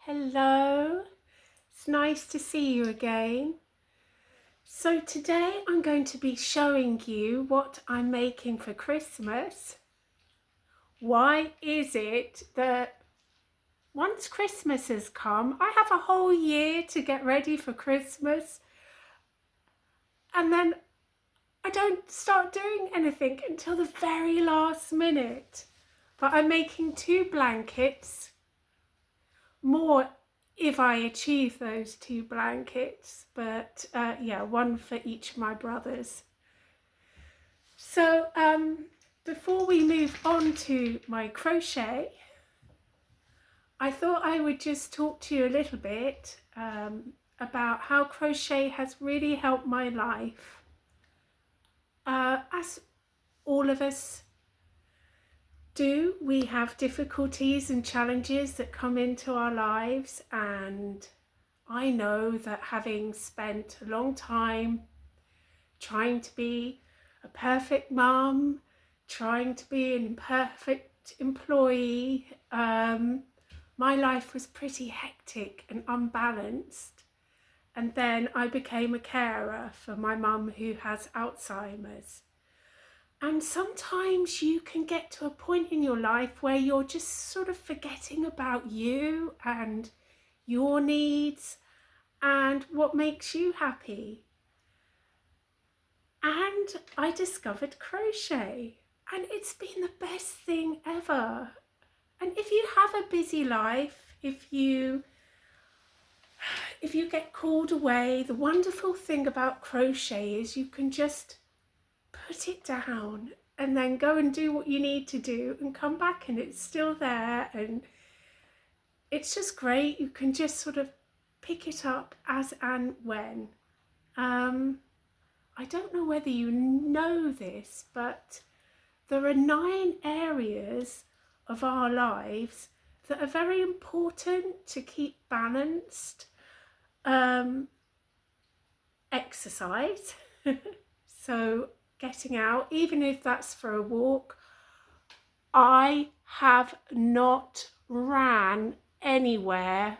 Hello, it's nice to see you again. So today I'm going to be showing you what I'm making for Christmas. Why is it that once Christmas has come, I have a whole year to get ready for Christmas, and then I don't start doing anything until the very last minute. But I'm making 2 blankets, more if I achieve those 2 blankets, but yeah, one for each of my brothers. So before we move on to my crochet, I thought I would just talk to you a little bit about how crochet has really helped my life. As all of us do, we have difficulties and challenges that come into our lives, and I know that having spent a long time trying to be a perfect mum, trying to be an imperfect employee, my life was pretty hectic and unbalanced. And then I became a carer for my mum who has Alzheimer's. And sometimes you can get to a point in your life where you're just sort of forgetting about you and your needs and what makes you happy. And I discovered crochet, and it's been the best thing ever. And if you have a busy life, if you get called away, the wonderful thing about crochet is you can just put it down and then go and do what you need to do and come back and it's still there, and it's just great. You can just sort of pick it up as and when. I don't know whether you know this, but there are 9 areas of our lives that are very important to keep balanced. Exercise, so getting out, even if that's for a walk. I have not ran anywhere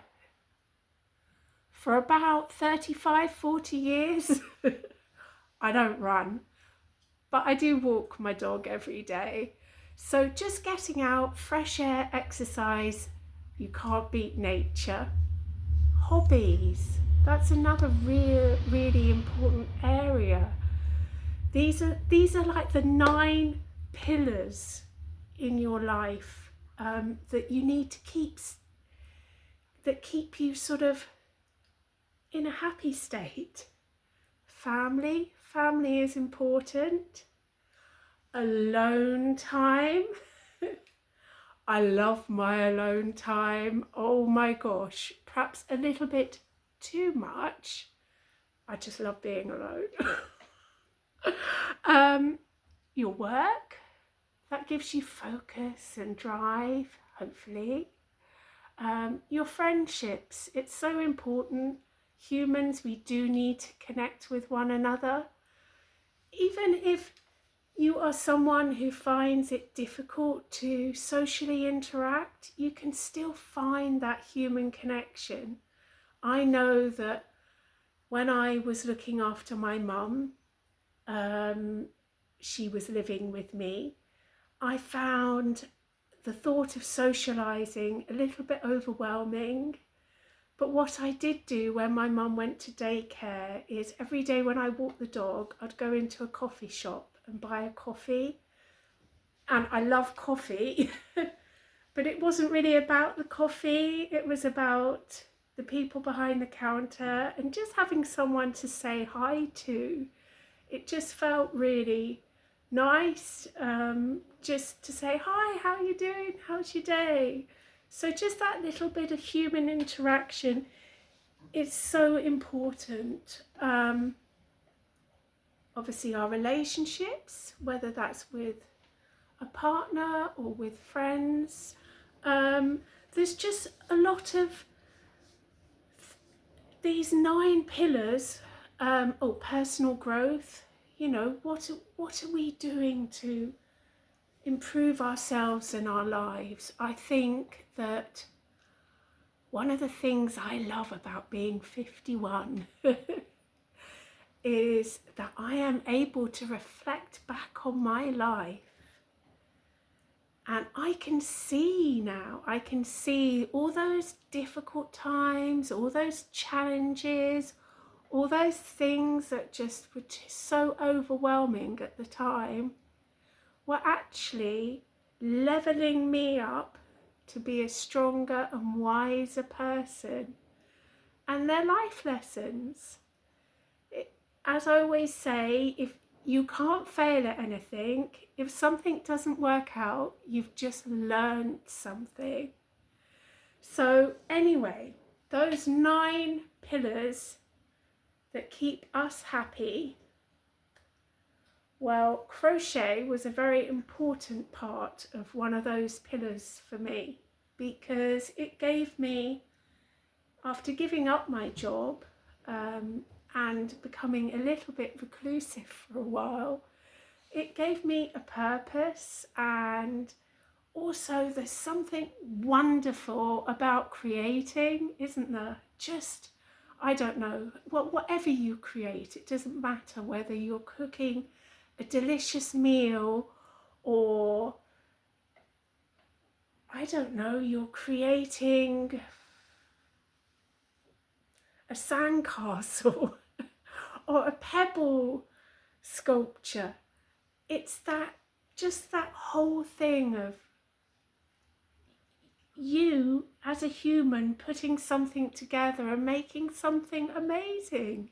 for about 35-40 years. I don't run, but I do walk my dog every day. So just getting out, fresh air, exercise, you can't beat nature. Hobbies, that's another really important area. These are like the 9 pillars in your life that you need to keep you sort of in a happy state. Family is important. Alone time. I love my alone time. Oh my gosh, perhaps a little bit too much. I just love being alone. Your work, that gives you focus and drive, hopefully. Your friendships, it's so important. Humans, we do need to connect with one another. Even if you are someone who finds it difficult to socially interact, you can still find that human connection. I know that when I was looking after my mum, she was living with me, I found the thought of socialising a little bit overwhelming. But what I did do when my mum went to daycare is every day when I walked the dog, I'd go into a coffee shop and buy a coffee. And I love coffee, but it wasn't really about the coffee. It was about the people behind the counter and just having someone to say hi to. It just felt really nice, just to say, hi, how are you doing? How's your day? So just that little bit of human interaction is so important. Obviously our relationships, whether that's with a partner or with friends, there's just a lot of these 9 pillars. Personal growth, you know, what are we doing to improve ourselves and our lives? I think that one of the things I love about being 51 is that I am able to reflect back on my life, and I can see now, I can see all those difficult times, all those challenges, all those things that just were just so overwhelming at the time were actually leveling me up to be a stronger and wiser person. And they're life lessons. As I always say, if you can't fail at anything, if something doesn't work out, you've just learned something. So anyway, those 9 pillars that keep us happy, well, crochet was a very important part of one of those pillars for me, because it gave me, after giving up my job and becoming a little bit reclusive for a while, it gave me a purpose. And also there's something wonderful about creating, isn't there? Just, I don't know, whatever you create, it doesn't matter whether you're cooking a delicious meal or, I don't know, you're creating a sandcastle or a pebble sculpture. It's that, just that whole thing of you as a human putting something together and making something amazing.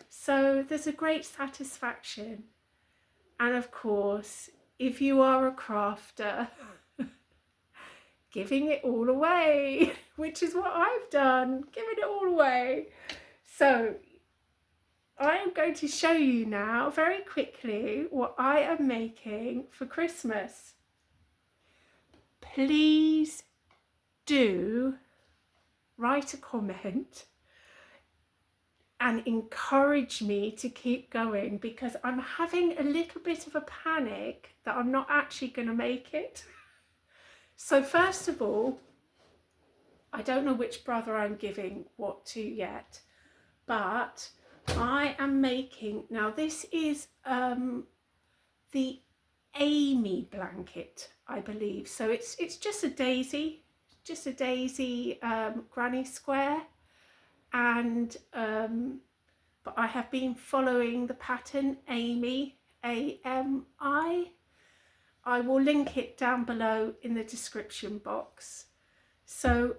So there's a great satisfaction. And of course, if you are a crafter, giving it all away, which is what I've done, giving it all away. So I am going to show you now very quickly what I am making for Christmas. Please do write a comment and encourage me to keep going, because I'm having a little bit of a panic that I'm not actually going to make it. So first of all, I don't know which brother I'm giving what to yet, but I am making, now this is the Amy blanket, I believe. So it's just a daisy, granny square. And but I have been following the pattern Amy, A-M-I. I will link it down below in the description box. So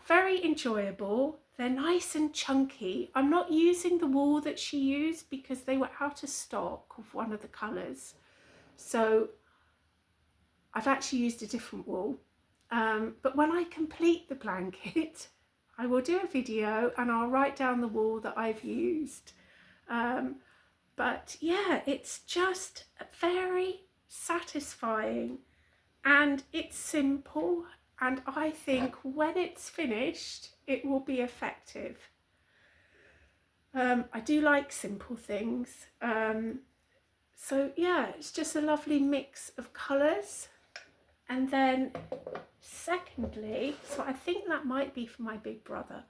very enjoyable. They're nice and chunky. I'm not using the wool that she used because they were out of stock of one of the colours. So I've actually used a different wool. But when I complete the blanket, I will do a video and I'll write down the wool that I've used. But yeah, it's just very satisfying and it's simple, and I think when it's finished it will be effective. I do like simple things. So yeah, it's just a lovely mix of colours. And then secondly, so I think that might be for my big brother,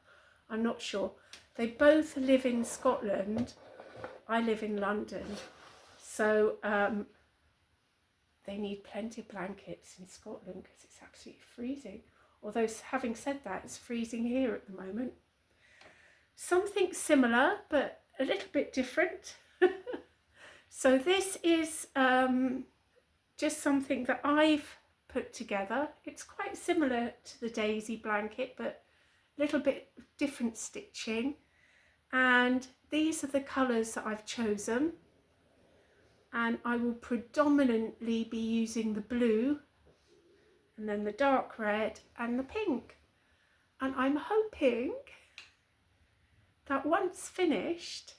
I'm not sure. They both live in Scotland, I live in London, so they need plenty of blankets in Scotland because it's absolutely freezing. Although having said that, it's freezing here at the moment. Something similar but a little bit different. So this is just something that I've put together. It's quite similar to the daisy blanket but a little bit different stitching, and these are the colours that I've chosen, and I will predominantly be using the blue and then the dark red and the pink, and I'm hoping that once finished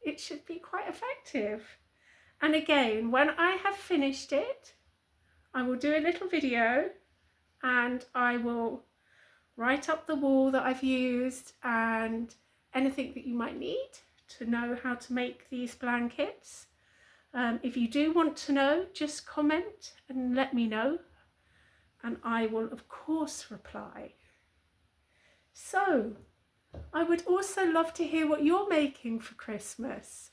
it should be quite effective. And again, when I have finished it, I will do a little video and I will write up the wool that I've used and anything that you might need to know how to make these blankets. If you do want to know, just comment and let me know, and I will of course reply. So I would also love to hear what you're making for Christmas.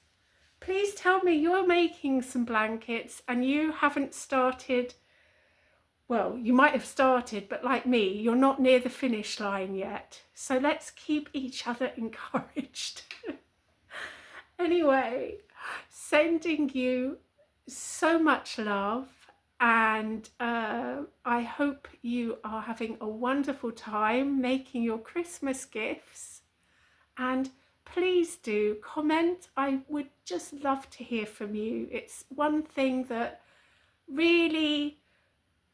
Please tell me you're making some blankets and you haven't started. Well, you might have started, but like me, you're not near the finish line yet. So let's keep each other encouraged. Anyway, sending you so much love, and I hope you are having a wonderful time making your Christmas gifts. And please do comment. I would just love to hear from you. It's one thing that really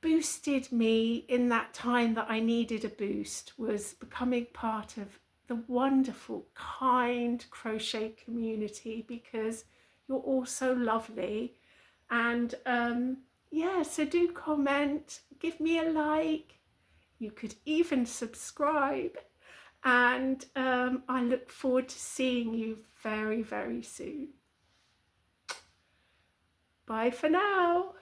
boosted me in that time that I needed a boost, was becoming part of the wonderful, kind crochet community, because you're all so lovely. And yeah, so do comment, give me a like, you could even subscribe, and I look forward to seeing you very, very soon. Bye for now.